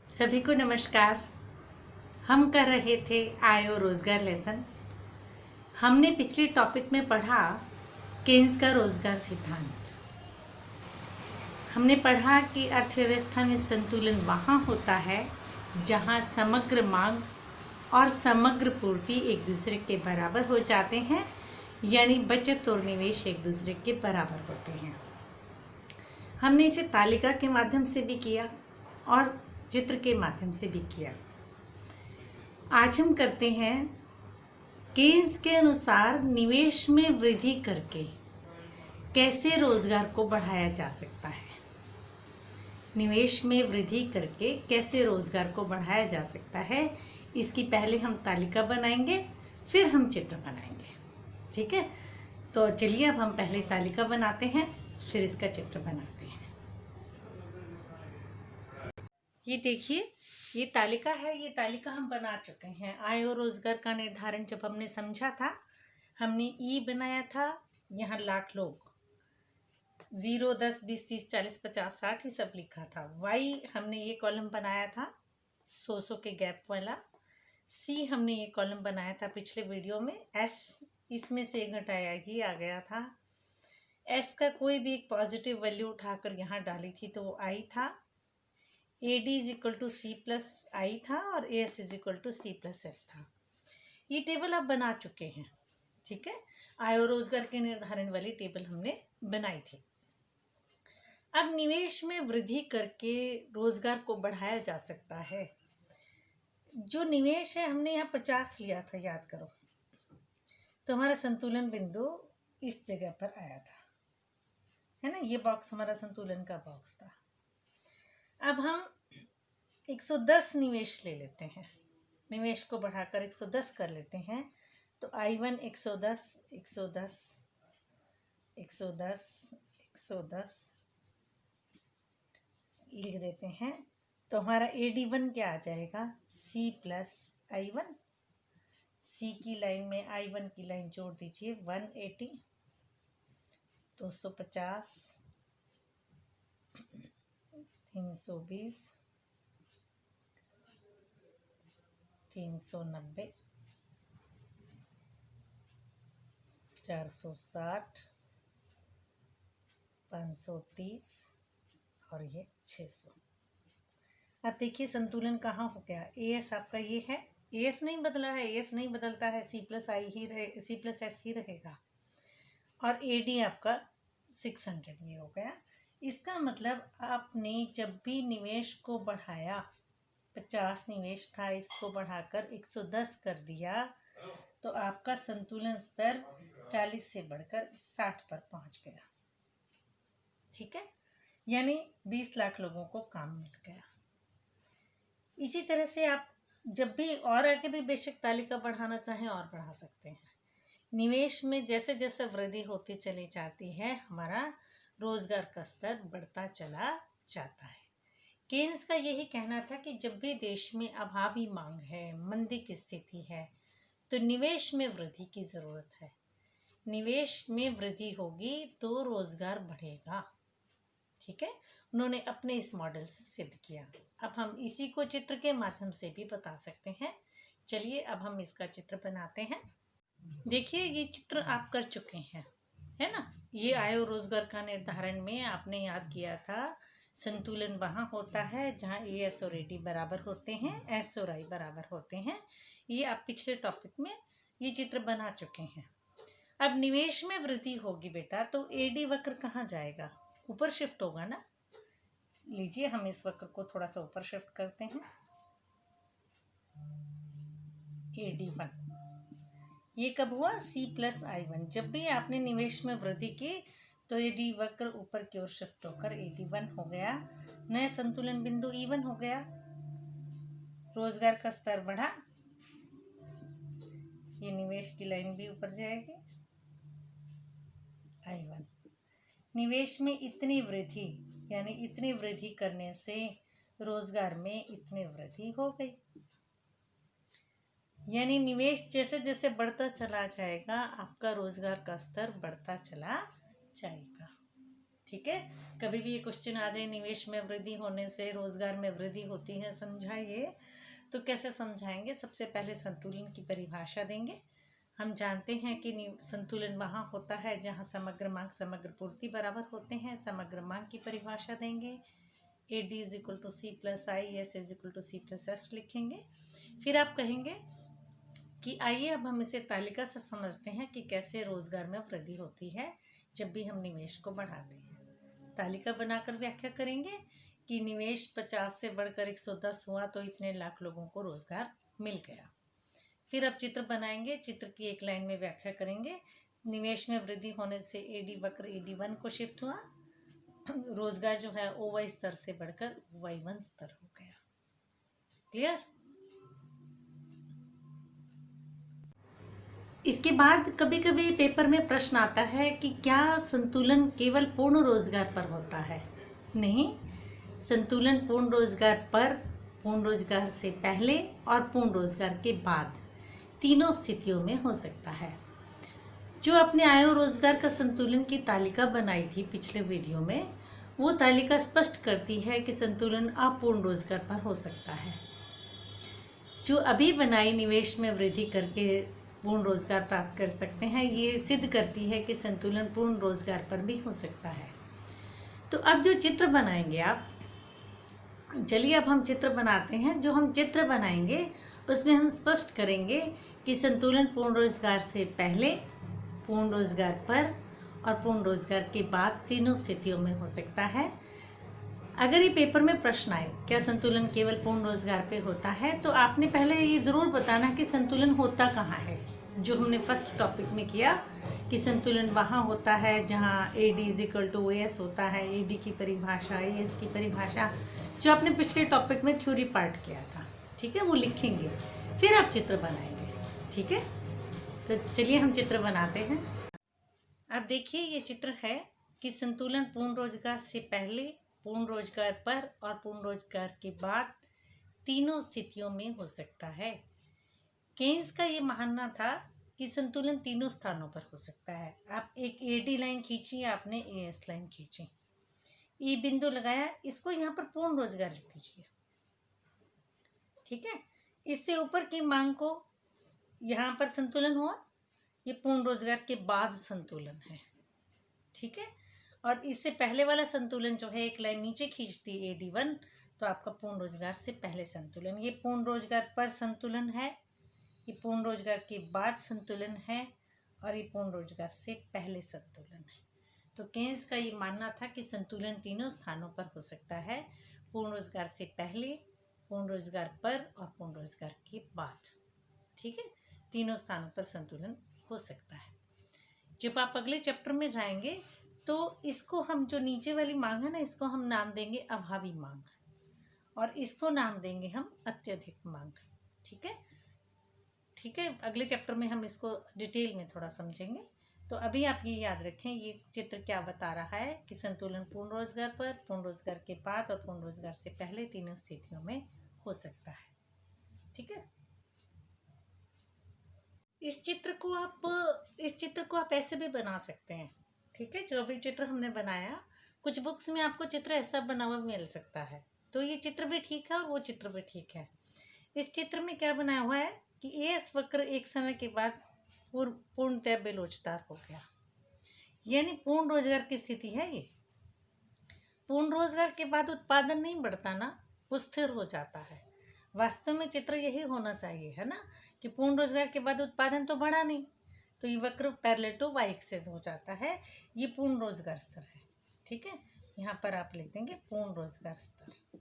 सभी को नमस्कार। हम कर रहे थे आय और रोजगार लेसन। हमने पिछले टॉपिक में पढ़ा केन्स का रोजगार सिद्धांत। हमने पढ़ा कि अर्थव्यवस्था में संतुलन वहाँ होता है जहाँ समग्र मांग और समग्र पूर्ति एक दूसरे के बराबर हो जाते हैं, यानी बचत और निवेश एक दूसरे के बराबर होते हैं। हमने इसे तालिका के माध्यम से भी किया और चित्र के माध्यम से भी किया। आज हम करते हैं केन्स के अनुसार निवेश में वृद्धि करके कैसे रोजगार को बढ़ाया जा सकता है। निवेश में वृद्धि करके कैसे रोजगार को बढ़ाया जा सकता है, इसकी पहले हम तालिका बनाएंगे, फिर हम चित्र बनाएंगे। ठीक है, तो चलिए अब हम पहले तालिका बनाते हैं, फिर इसका चित्र बनाते हैं। ये देखिए, ये तालिका है। ये तालिका हम बना चुके हैं। आय और रोजगार का निर्धारण जब हमने समझा था, हमने ई बनाया था। यहाँ लाख लोग 0, 10, 20, 30, 40, 50, 60 ही सब लिखा था। वाई हमने ये कॉलम बनाया था 100 के गैप वाला। सी हमने ये कॉलम बनाया था पिछले वीडियो में। एस इसमें से घटाया ही आ गया था। एस का कोई भी एक पॉजिटिव वैल्यू उठाकर यहाँ डाली थी तो वो आई था। AD is equal to C plus I था और AS is equal to C plus S था। ये टेबल आप बना चुके हैं। ठीक है, आय और रोजगार के निर्धारण वाली टेबल हमने बनाई थी। अब निवेश में वृद्धि करके रोजगार को बढ़ाया जा सकता है। जो निवेश है, हमने यहाँ 50 लिया था, याद करो, तो हमारा संतुलन बिंदु इस जगह पर आया था, है ना। ये बॉक्स हमारा संतुलन का बॉक्स था। अब हम 110 निवेश ले लेते हैं। निवेश को बढ़ाकर 110 कर लेते हैं। तो I1 110 110 110 110 लिख देते हैं। तो हमारा AD1 क्या आ जाएगा? C plus I1। C की लाइन में I1 की लाइन जोड़ दीजिए। 180 250 320 390 460 530 और ये 600। अब देखिए संतुलन कहाँ हो गया। AS आपका ये है। AS नहीं बदला है, AS नहीं बदलता है, C प्लस आई ही रहे, C प्लस एस ही रहेगा। और AD आपका 600 ये हो गया। इसका मतलब आपने जब भी निवेश को बढ़ाया, 50 निवेश था, इसको बढ़ाकर 110 कर दिया, तो आपका संतुलन स्तर 40 से बढ़कर 60 पर पहुंच गया। ठीक है, यानी 20 लाख लोगों को काम मिल गया। इसी तरह से आप जब भी और आगे भी बेशक तालिका बढ़ाना चाहें और बढ़ा सकते हैं। निवेश में जैसे जैसे वृद्धि होती चली जाती है, हमारा रोजगार का स्तर बढ़ता चला जाता है। केन्स का यही कहना था कि जब भी देश में अभावी मांग है, मंदी की स्थिति है, तो निवेश में वृद्धि की ज़रूरत है। निवेश में वृद्धि होगी तो रोजगार बढ़ेगा। ठीक है, उन्होंने अपने इस मॉडल से सिद्ध किया। अब हम इसी को चित्र के माध्यम से भी बता सकते हैं। चलिए अब हम इसका चित्र बनाते हैं। देखिए, ये चित्र आप कर चुके हैं, है ना। ये आय और रोजगार का निर्धारण में आपने याद किया था, संतुलन वहाँ होता है जहाँ AS और AD बराबर होते हैं, S और I बराबर होते हैं। ये आप पिछले टॉपिक में ये चित्र बना चुके हैं। अब निवेश में वृद्धि होगी बेटा, तो AD वक्र कहाँ जाएगा? ऊपर शिफ्ट होगा ना। लीजिए हम इस वक्र को थोड़ा सा ऊपर शिफ्ट करते हैं। AD1 ये कब हुआ? C plus I1। जब भी आपने निवेश में वृद्धि की तो AD वक्र ऊपर की ओर शिफ्ट होकर AD1 हो गया। नया संतुलन बिंदु E1 हो गया। रोजगार का स्तर बढ़ा, ये निवेश की लाइन भी ऊपर जाएगी। I1 निवेश में इतनी वृद्धि, यानी इतनी वृद्धि करने से रोजगार में इतनी वृद्धि हो गई। यानी निवेश जैसे जैसे बढ़ता चला जाएगा, आपका रोजगार का स्तर बढ़ता चला जाएगा। ठीक है। कभी भी ये क्वेश्चन आ जाए, निवेश में वृद्धि होने से रोजगार में वृद्धि होती है, समझाइए। तो कैसे समझाएंगे? सबसे पहले संतुलन की परिभाषा देंगे। हम जानते हैं कि संतुलन वहाँ होता है जहाँ समग्र मांग समग्र पूर्ति बराबर होते हैं। समग्र मांग की परिभाषा देंगे। AD is equal to C plus I, S is equal to C plus S लिखेंगे। फिर आप कहेंगे कि आइए अब हम इसे तालिका से समझते हैं कि कैसे रोजगार में वृद्धि होती है जब भी हम निवेश को बढ़ाते हैं। तालिका बनाकर व्याख्या करेंगे कि निवेश 50 से बढ़कर 110 हुआ तो इतने लाख लोगों को रोजगार मिल गया। फिर अब चित्र बनाएंगे। चित्र की एक लाइन में व्याख्या करेंगे। निवेश में वृद्धि होने से AD वक्र AD1 को शिफ्ट हुआ। रोजगार जो है OY स्तर से बढ़कर OY1 स्तर हो गया। क्लियर? इसके बाद कभी कभी पेपर में प्रश्न आता है कि क्या संतुलन केवल पूर्ण रोजगार पर होता है? नहीं, संतुलन पूर्ण रोजगार पर, पूर्ण रोजगार से पहले और पूर्ण रोजगार के बाद तीनों स्थितियों में हो सकता है। जो अपने आय और रोजगार का संतुलन की तालिका बनाई थी पिछले वीडियो में, वो तालिका स्पष्ट करती है कि संतुलन अपूर्ण रोजगार पर हो सकता है। जो अभी बनाई निवेश में वृद्धि करके पूर्ण रोजगार प्राप्त कर सकते हैं, ये सिद्ध करती है कि संतुलन पूर्ण रोजगार पर भी हो सकता है। तो अब जो चित्र बनाएंगे आप, चलिए अब हम चित्र बनाते हैं। जो हम चित्र बनाएंगे उसमें हम स्पष्ट करेंगे कि संतुलन पूर्ण रोजगार से पहले, पूर्ण रोजगार पर और पूर्ण रोजगार के बाद तीनों स्थितियों में हो सकता है। अगर ये पेपर में प्रश्न आए क्या संतुलन केवल पूर्ण रोजगार पे होता है, तो आपने पहले ये ज़रूर बताना कि संतुलन होता कहाँ है। जो हमने फर्स्ट टॉपिक में किया कि संतुलन वहाँ होता है जहाँ AD is equal to AS होता है। AD की परिभाषा, AS की परिभाषा जो आपने पिछले टॉपिक में थ्योरी पार्ट किया था, ठीक है, वो लिखेंगे। फिर आप चित्र बनाएंगे, ठीक है। तो चलिए हम चित्र बनाते हैं। अब देखिए ये चित्र है कि संतुलन पूर्ण रोजगार से पहले, पूर्ण रोजगार पर और पूर्ण रोजगार के बाद तीनों स्थितियों में हो सकता है। केन्स का ये मानना था कि संतुलन तीनों स्थानों पर हो सकता है। आप एक AD लाइन खींची, आपने AS लाइन खींची, E बिंदु लगाया, इसको यहाँ पर पूर्ण रोजगार लिख दीजिए, ठीक है। इससे ऊपर की मांग को यहाँ पर संतुलन हुआ, ये पूर्ण रोजगार के बाद संतुलन है, ठीक है। और इससे पहले वाला संतुलन जो है, एक लाइन नीचे खींचती AD1, तो आपका पूर्ण रोजगार से पहले संतुलन। ये पूर्ण रोजगार पर संतुलन है, ये पूर्ण रोजगार के बाद संतुलन है, और ये पूर्ण रोजगार से पहले संतुलन है। तो केन्स का ये मानना था कि संतुलन तीनों स्थानों पर हो सकता है, पूर्ण रोजगार से पहले, पूर्ण रोजगार पर और पूर्ण रोजगार के बाद, ठीक है। तीनों स्थानों पर संतुलन हो सकता है। जब आप अगले चैप्टर में जाएंगे तो इसको हम, जो नीचे वाली मांग है ना, इसको हम नाम देंगे अभावी मांग, और इसको नाम देंगे हम अत्यधिक मांग, ठीक है, ठीक है। अगले चैप्टर में हम इसको डिटेल में थोड़ा समझेंगे। तो अभी आप ये याद रखें, ये चित्र क्या बता रहा है कि संतुलन पूर्ण रोजगार पर, पूर्ण रोजगार के बाद और पूर्ण रोजगार से पहले तीनों स्थितियों में हो सकता है, ठीक है। इस चित्र को आप ऐसे भी बना सकते हैं, ठीक है। जो भी चित्र हमने बनाया, कुछ बुक्स में आपको चित्र ऐसा बना हुआ मिल सकता है, तो ये चित्र भी ठीक है और वो चित्र भी ठीक है। इस चित्र में क्या बनाया हुआ है कि AS वक्र एक समय के बाद पूर्णतः बेलोचदार हो गया, यानी पूर्ण रोजगार की स्थिति है ये। पूर्ण रोजगार के बाद उत्पादन नहीं बढ़ता ना, वो स्थिर हो जाता है। वास्तव में चित्र यही होना चाहिए, है ना, कि पूर्ण रोजगार के बाद उत्पादन तो बढ़ा नहीं, तो ये वक्र पैरेलल टू Y एक्सिस हो जाता है। ये पूर्ण रोजगार स्तर है, ठीक है। यहाँ पर आप लिख देंगे पूर्ण रोजगार स्तर।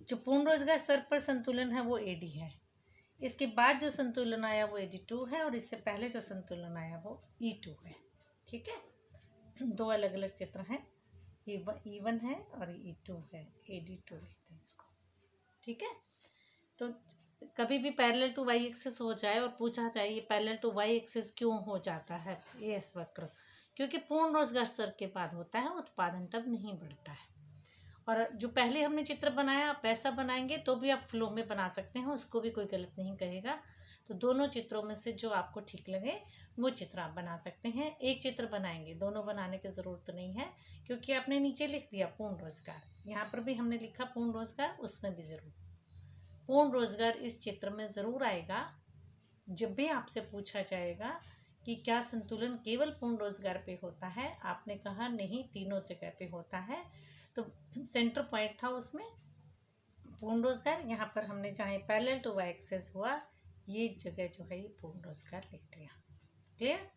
जो पूर्ण रोजगार स्तर पर संतुलन है वो AD है, इसके बाद जो संतुलन आया वो AD2 है, और इससे पहले जो संतुलन आया वो E2 है, ठीक है। दो अलग अलग चित्र हैं, E1 है और E2 है, AD2 लिखते हैं इसको, ठीक है। तो कभी भी पैरेलल टू Y एक्सिस हो जाए और पूछा जाए ये पैरेलल टू Y एक्सिस क्यों हो जाता है AS वक्र, क्योंकि पूर्ण रोजगार स्तर के बाद होता है, उत्पादन तब नहीं बढ़ता है। और जो पहले हमने चित्र बनाया, आप ऐसा बनाएंगे तो भी आप फ्लो में बना सकते हैं, उसको भी कोई गलत नहीं कहेगा। तो दोनों चित्रों में से जो आपको ठीक लगे वो चित्र आप बना सकते हैं। एक चित्र बनाएंगे, दोनों बनाने की ज़रूरत नहीं है, क्योंकि आपने नीचे लिख दिया पूर्ण रोजगार, यहाँ पर भी हमने लिखा पूर्ण रोजगार, उसमें भी ज़रूर पूर्ण रोजगार इस चित्र में ज़रूर आएगा। जब भी आपसे पूछा जाएगा कि क्या संतुलन केवल पूर्ण रोजगार पे होता है, आपने कहा नहीं, तीनों जगह पे होता है, तो सेंटर पॉइंट था उसमें पूर्ण रोजगार। यहाँ पर हमने चाहे पैरेलल टू वाई एक्सेस हुआ, ये जगह जो है ये पूर्ण रोजगार लिख दिया। क्लियर।